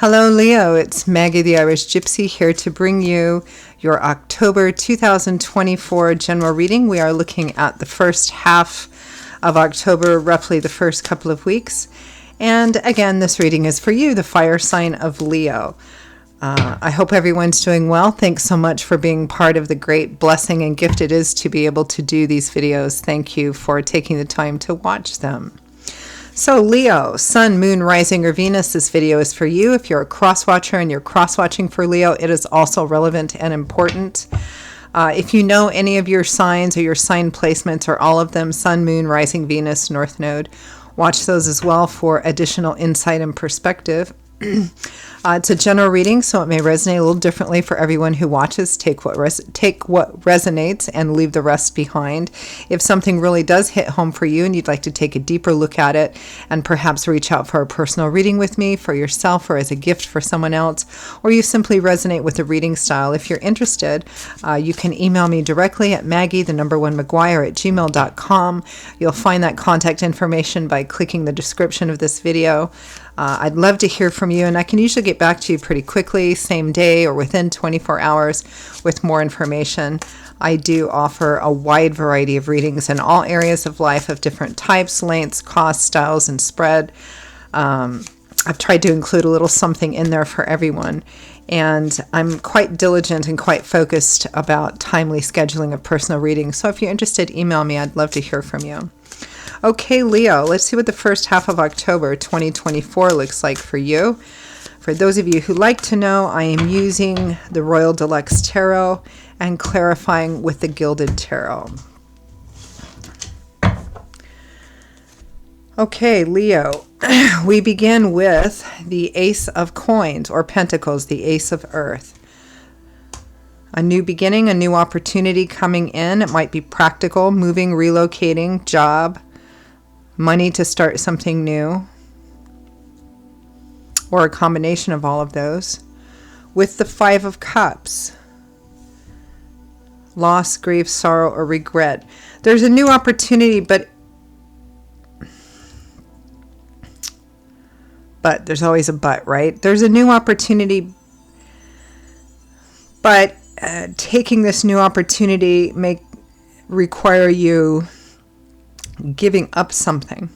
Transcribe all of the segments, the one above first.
Hello Leo, it's Maggie the Irish Gypsy here to bring you your October 2024 general reading. We are looking at the first half of October, roughly the first couple of weeks. And again, this reading is for you, the fire sign of Leo. I hope everyone's doing well. Thanks so much for being part of the great blessing and gift it is to be able to do these videos. Thank you for taking the time to watch them. So Leo, Sun, Moon, Rising, or Venus, this video is for you. If you're a cross-watcher and you're cross-watching for Leo, it is also relevant and important. If you know any of your signs or your sign placements or all of them, Sun, Moon, Rising, Venus, North Node, watch those as well for additional insight and perspective. It's a general reading, so it may resonate a little differently for everyone who watches. Take what resonates and leave the rest behind. If something really does hit home for you and you'd like to take a deeper look at it and perhaps reach out for a personal reading with me for yourself or as a gift for someone else, or you simply resonate with the reading style, if you're interested, you can email me directly at maggie1mcguire@gmail.com. You'll find that contact information by clicking the description of this video. I'd love to hear from you, and I can usually get back to you pretty quickly, same day or within 24 hours with more information. I do offer a wide variety of readings in all areas of life of different types, lengths, costs, styles, and spread. I've tried to include a little something in there for everyone, and I'm quite diligent and quite focused about timely scheduling of personal readings. So if you're interested, email me. I'd love to hear from you. Okay, Leo, let's see what the first half of October 2024 looks like for you. For those of you who like to know, I am using the Royal Deluxe Tarot and clarifying with the Gilded Tarot. Okay, Leo, we begin with the Ace of Coins or Pentacles, the Ace of Earth. A new beginning, a new opportunity coming in. It might be practical, moving, relocating, job, money to start something new, or a combination of all of those. With the Five of Cups, loss, grief, sorrow, or regret. There's a new opportunity, but there's always a but, right? There's a new opportunity, but taking this new opportunity may require you giving up something.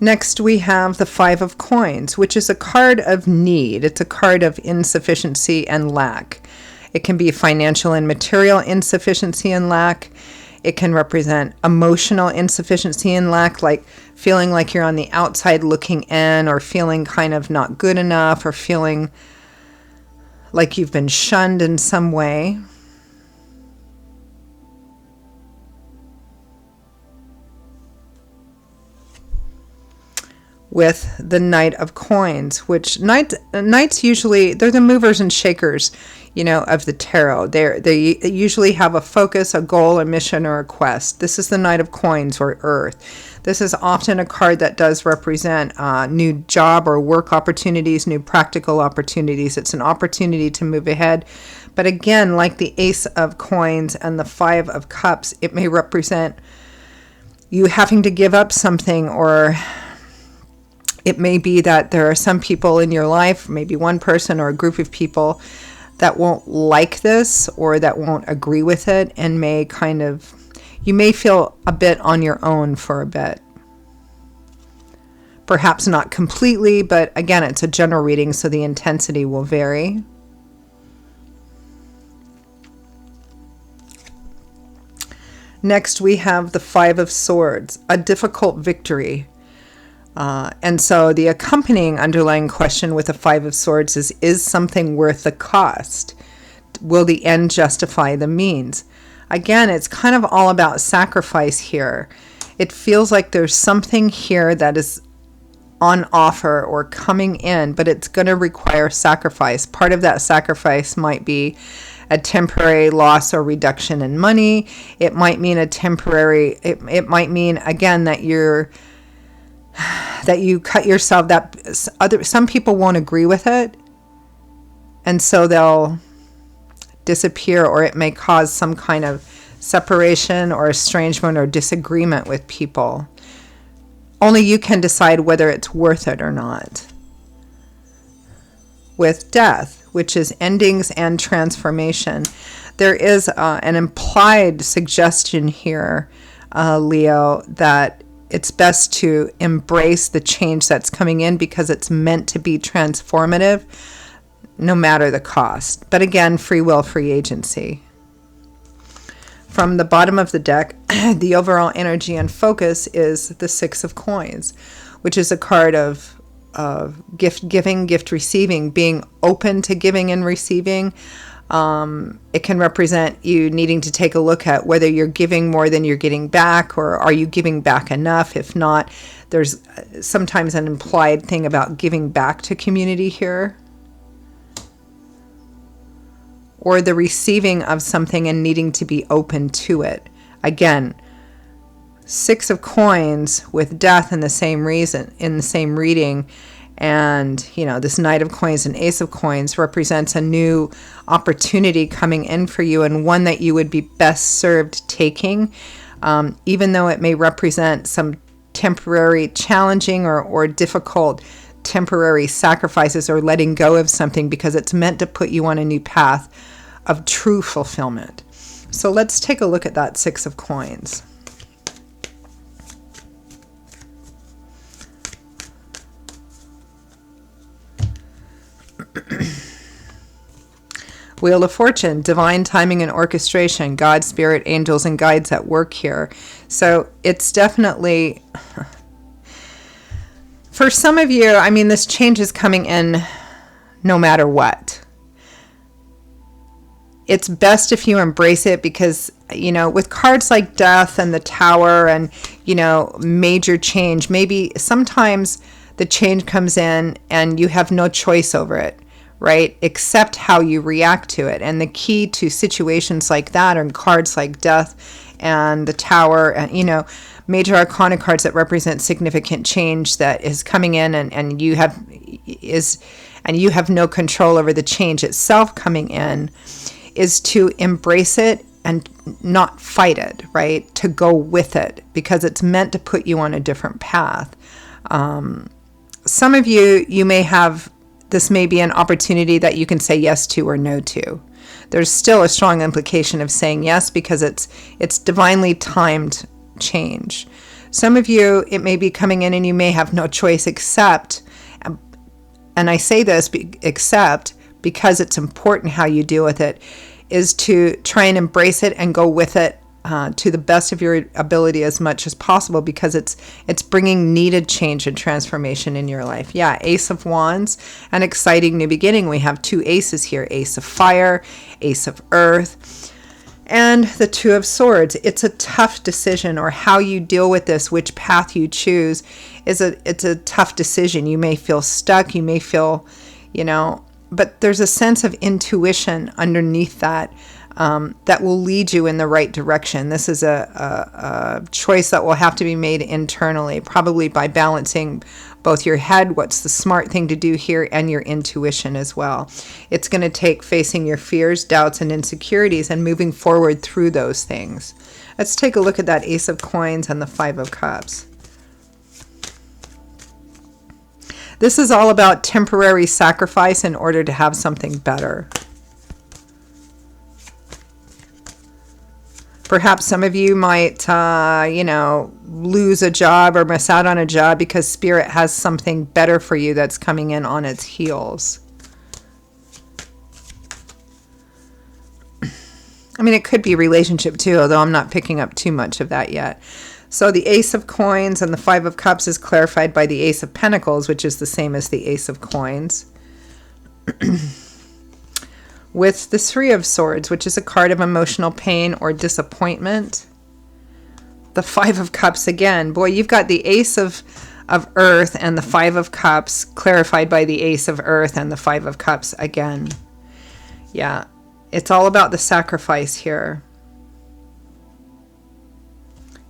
Next, we have the Five of Coins, which is a card of need. It's a card of insufficiency and lack. It can be financial and material insufficiency and lack. It can represent emotional insufficiency and lack, like feeling like you're on the outside looking in, or feeling kind of not good enough, or feeling like you've been shunned in some way. With the Knight of Coins, which knights usually, they're the movers and shakers, of the tarot. They usually have a focus, a goal, a mission, or a quest. This is the Knight of Coins or Earth. This is often a card that does represent new job or work opportunities, new practical opportunities. It's an opportunity to move ahead. But again, like the Ace of Coins and the Five of Cups, it may represent you having to give up something, or it may be that there are some people in your life, maybe one person or a group of people, that won't like this or that won't agree with it, and you may feel a bit on your own for a bit. Perhaps not completely, but again, it's a general reading, so the intensity will vary. Next, we have the Five of Swords, a difficult victory. And so the accompanying underlying question with the Five of Swords is something worth the cost? Will the end justify the means? Again, it's kind of all about sacrifice here. It feels like there's something here that is on offer or coming in, but it's going to require sacrifice. Part of that sacrifice might be a temporary loss or reduction in money. It might mean it might mean, again, that you cut yourself, some people won't agree with it, and so they'll disappear, or it may cause some kind of separation or estrangement or disagreement with people. only you can decide whether it's worth it or not. With death, which is endings and transformation, there is an implied suggestion here, Leo, that it's best to embrace the change that's coming in because it's meant to be transformative, no matter the cost. But again, free will, free agency. From the bottom of the deck, the overall energy and focus is the Six of Coins, which is a card of gift giving, gift receiving, being open to giving and receiving. It can represent you needing to take a look at whether you're giving more than you're getting back, or are you giving back enough? If not, there's sometimes an implied thing about giving back to community here. Or the receiving of something and needing to be open to it. Again, Six of Coins with death in the same reading, and this Knight of Coins and Ace of Coins represents a new opportunity coming in for you, and one that you would be best served taking, even though it may represent some temporary challenging or difficult temporary sacrifices or letting go of something, because it's meant to put you on a new path of true fulfillment. So let's take a look at that Six of Coins. Wheel of Fortune, divine timing and orchestration, God, spirit, angels, and guides at work here. So it's definitely, for some of you, this change is coming in no matter what. It's best if you embrace it because, with cards like death and the Tower and, major change, maybe sometimes the change comes in and you have no choice over it, right? Except how you react to it. And the key to situations like that are cards like death and the Tower and, major arcana cards that represent significant change that is coming in and you have no control over the change itself coming in, is to embrace it and not fight it, right? To go with it because it's meant to put you on a different path. Some of you may have, this may be an opportunity that you can say yes to or no to. There's still a strong implication of saying yes because it's divinely timed change. Some of you, it may be coming in and you may have no choice except, and I say this except because it's important how you deal with it, is to try and embrace it and go with it to the best of your ability as much as possible, because it's bringing needed change and transformation in your life. Yeah, Ace of Wands, an exciting new beginning. We have two aces here, Ace of Fire, Ace of Earth, and the Two of Swords. It's a tough decision, or how you deal with this, which path you choose, it's a tough decision. You may feel stuck, you may feel, but there's a sense of intuition underneath that that will lead you in the right direction. This is a choice that will have to be made internally, probably by balancing both your head, what's the smart thing to do here, and your intuition as well. It's going to take facing your fears, doubts, and insecurities and moving forward through those things. Let's take a look at that Ace of Coins and the Five of Cups. This is all about temporary sacrifice in order to have something better. Perhaps some of you might, lose a job or miss out on a job because Spirit has something better for you that's coming in on its heels. It could be relationship too, although I'm not picking up too much of that yet. So the Ace of Coins and the Five of Cups is clarified by the Ace of Pentacles, which is the same as the Ace of Coins. With the Three of Swords, which is a card of emotional pain or disappointment. The Five of Cups again. Boy, you've got the Ace of Earth and the Five of Cups clarified by the Ace of Earth and the Five of Cups again. Yeah, it's all about the sacrifice here.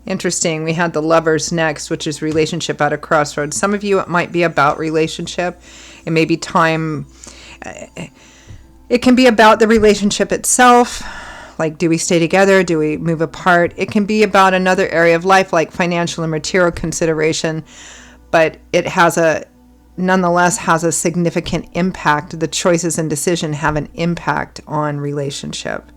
Interesting. We had the Lovers next, which is relationship at a crossroads. Some of you, it might be about relationship. It may be time. It can be about the relationship itself, Like, do we stay together? Do we move apart? It can be about another area of life, like financial and material consideration, but it nonetheless has a significant impact. The choices and decision have an impact on relationship.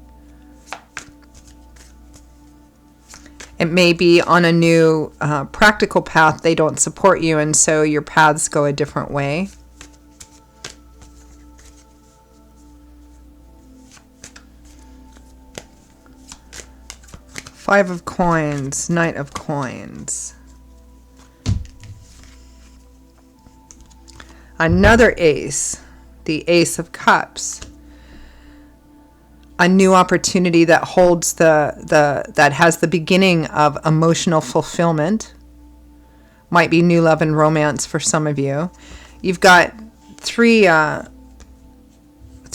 It may be on a new practical path. They don't support you, and so your paths go a different way. Five of Coins, Knight of Coins. Another ace, the Ace of Cups. A new opportunity that holds that has the beginning of emotional fulfillment. Might be new love and romance for some of you. You've got three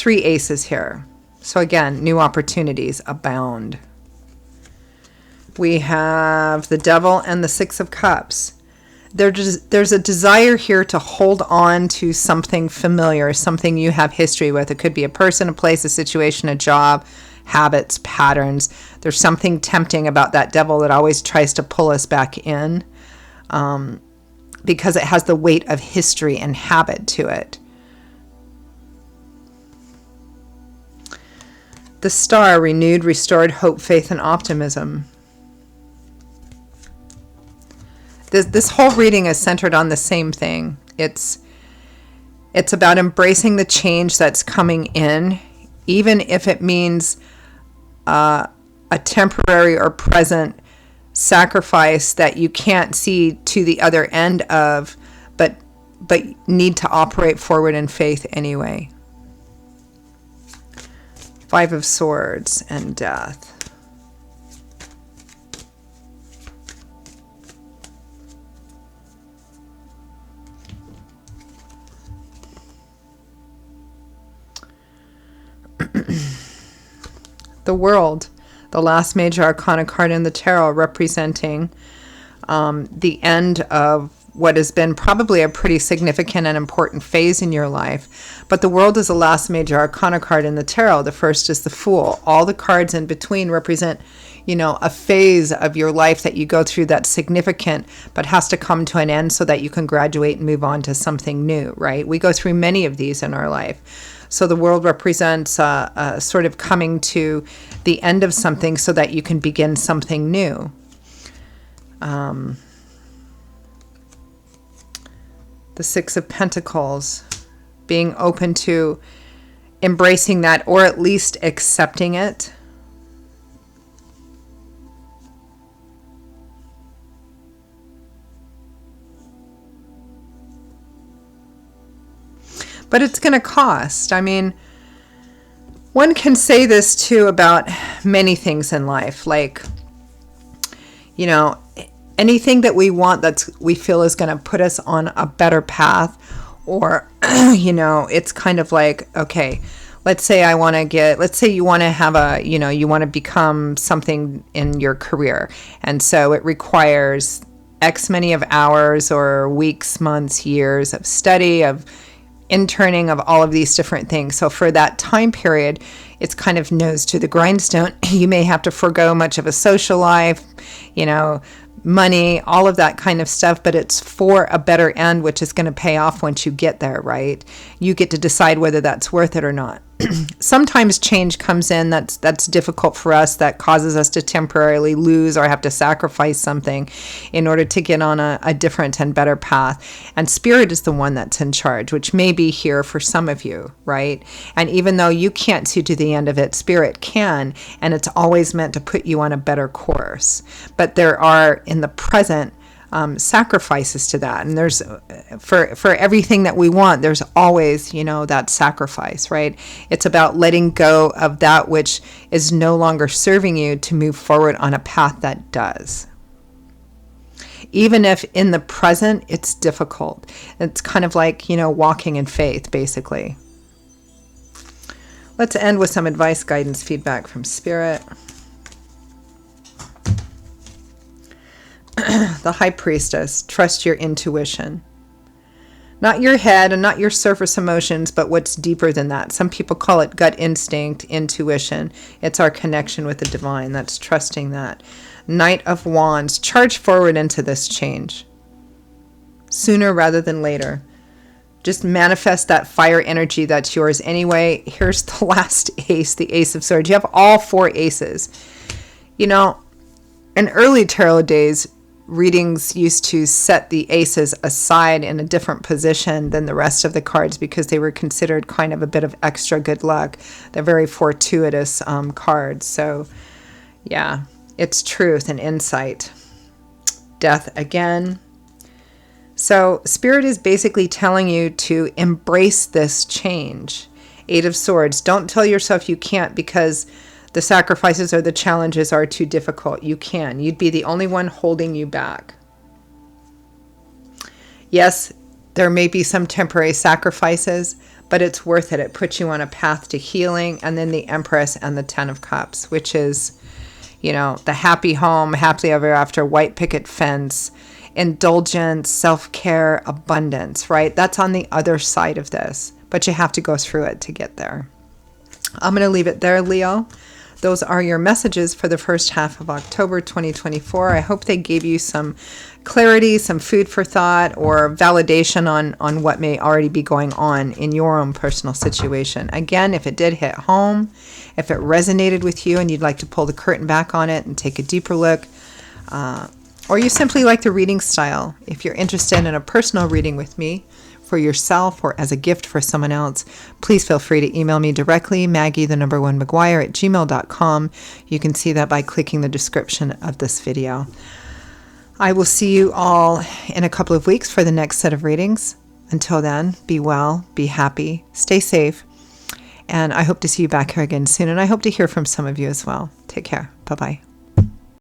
aces here. So again, new opportunities abound. We have the Devil and the Six of Cups. There's a desire here to hold on to something familiar, something you have history with. It could be a person, a place, a situation, a job, habits, patterns. There's something tempting about that devil that always tries to pull us back in because it has the weight of history and habit to it. The Star, renewed, restored hope, faith, and optimism. This whole reading is centered on the same thing. It's about embracing the change that's coming in, even if it means a temporary or present sacrifice that you can't see to the other end of, but need to operate forward in faith anyway. Five of Swords and Death. The World, the last major arcana card in the tarot, representing the end of what has been probably a pretty significant and important phase in your life. But the World is the last major arcana card in the tarot. The first is the Fool. All the cards in between represent, a phase of your life that you go through that's significant, but has to come to an end so that you can graduate and move on to something new, right? We go through many of these in our life. So the World represents sort of coming to the end of something so that you can begin something new. The Six of Pentacles, being open to embracing that, or at least accepting it. But it's going to cost. I mean, one can say this too about many things in life. Like, anything that we want we feel is going to put us on a better path, or, it's kind of like, okay, let's say you want to have you want to become something in your career. And so it requires X many of hours or weeks, months, years of study, of interning, of all of these different things. So for that time period, it's kind of nose to the grindstone. You may have to forego much of a social life, money, all of that kind of stuff, but it's for a better end, which is going to pay off once you get there, right? You get to decide whether that's worth it or not. Sometimes change comes in that's difficult for us, that causes us to temporarily lose or have to sacrifice something in order to get on a different and better path. And Spirit is the one that's in charge, which may be here for some of you, right? And even though you can't see to the end of it, Spirit can, and it's always meant to put you on a better course. But there are, in the present, sacrifices to that, and there's for everything that we want, there's always that sacrifice, right? It's about letting go of that which is no longer serving you to move forward on a path that does, even if in the present it's difficult. It's kind of like walking in faith, basically. Let's end with some advice, guidance, feedback from Spirit. The High Priestess, trust your intuition. Not your head and not your surface emotions, but what's deeper than that. Some people call it gut instinct, intuition. It's our connection with the divine. That's trusting that. Knight of Wands. Charge forward into this change. Sooner rather than later. Just manifest that fire energy that's yours anyway. Here's the last ace, the Ace of Swords. You have all 4 aces. You know, in early tarot days, readings used to set the aces aside in a different position than the rest of the cards because they were considered kind of a bit of extra good luck. They're very fortuitous cards. So, yeah, it's truth and insight. Death again. So, Spirit is basically telling you to embrace this change. 8 of Swords. Don't tell yourself you can't because the sacrifices or the challenges are too difficult. You can. You'd be the only one holding you back. Yes, there may be some temporary sacrifices, but it's worth it. It puts you on a path to healing. And then the Empress and the 10 of Cups, which is, you know, the happy home, happily ever after, white picket fence, indulgence, self-care, abundance, right? That's on the other side of this, but you have to go through it to get there. I'm going to leave it there, Leo. Those are your messages for the first half of October 2024. I hope they gave you some clarity, some food for thought, or validation on what may already be going on in your own personal situation. Again, if it did hit home, if it resonated with you and you'd like to pull the curtain back on it and take a deeper look, or you simply like the reading style, if you're interested in a personal reading with me, for yourself or as a gift for someone else, please feel free to email me directly, Maggie1McGuire@gmail.com. You can see that by clicking the description of this video. I will see you all in a couple of weeks for the next set of readings. Until then, be well, be happy, stay safe, and I hope to see you back here again soon, and I hope to hear from some of you as well. Take care. Bye-bye.